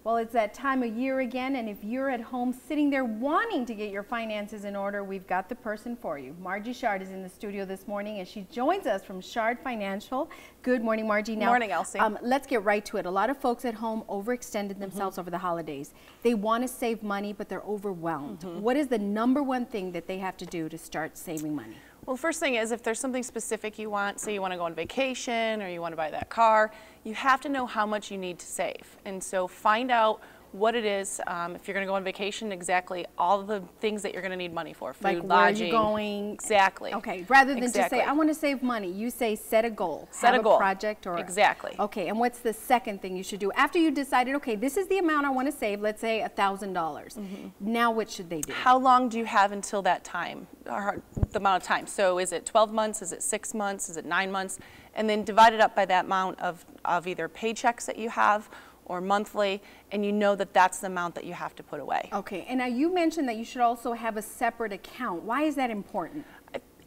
Well, it's that time of year again, and if you're at home sitting there wanting to get your finances in order, we've got the person for you. Margie Shard is in the studio this morning, and she joins us from Shard Financial. Good morning, Margie. Good morning, Elsie. Let's get right to it. A lot of folks at home overextended themselves over the holidays. They want to save money, but they're overwhelmed. What is the #1 thing that they have to do to start saving money? Well, first thing is, if there's something specific you want, say you want to go on vacation or you want to buy that car, you have to know how much you need to save. And so find out what it is, if you're going to go on vacation, exactly all the things that you're going to need money for, food, like lodging. Where are you going? Exactly. Okay, rather than just say, I want to save money, you say set a goal. Set a goal. Project or exactly. Okay, and what's the second thing you should do? After you decided, okay, this is the amount I want to save, let's say $1,000. Now what should they do? How long do you have until that time, or the amount of time? So is it 12 months, is it 6 months, is it 9 months? And then divide it up by that amount of either paychecks that you have or monthly, and you know that that's the amount that you have to put away. Okay, and now you mentioned that you should also have a separate account. Why is that important?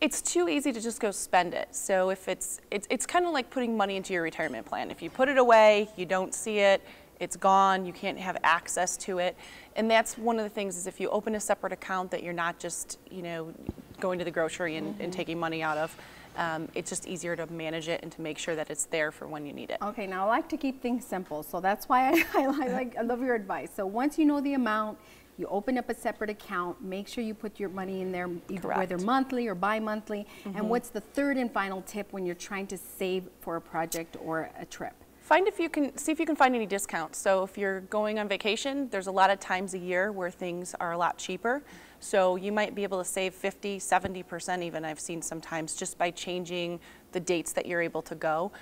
It's too easy to just go spend it. So if it's kind of like putting money into your retirement plan. If you put it away, you don't see it, it's gone, you can't have access to it. And that's one of the things, is if you open a separate account that you're not just, you know, going to the grocery and taking money out of, it's just easier to manage it and to make sure that it's there for when you need it. Okay, now I like to keep things simple, so that's why I love your advice. So once you know the amount, you open up a separate account, make sure you put your money in there, whether monthly or bi-monthly. And what's the third and final tip when you're trying to save for a project or a trip? See if you can find any discounts. So if you're going on vacation, there's a lot of times a year where things are a lot cheaper. So you might be able to save 50, 70% even, I've seen sometimes, just by changing the dates that you're able to go.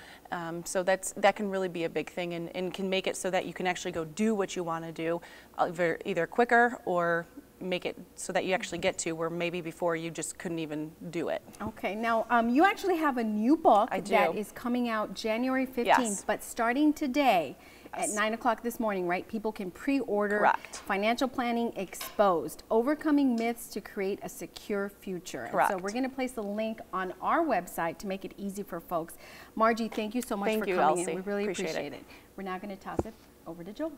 So that can really be a big thing, and can make it so that you can actually go do what you want to do either quicker, or make it so that you actually get to where maybe before you just couldn't even do it. Okay, now you actually have a new book that is coming out January 15th, but starting today at 9 o'clock this morning, right? People can pre-order Financial Planning Exposed, Overcoming Myths to Create a Secure Future. And so we're going to place a link on our website to make it easy for folks. Margie, thank you so much for coming in. We really appreciate it. We're now going to toss it over to Joel.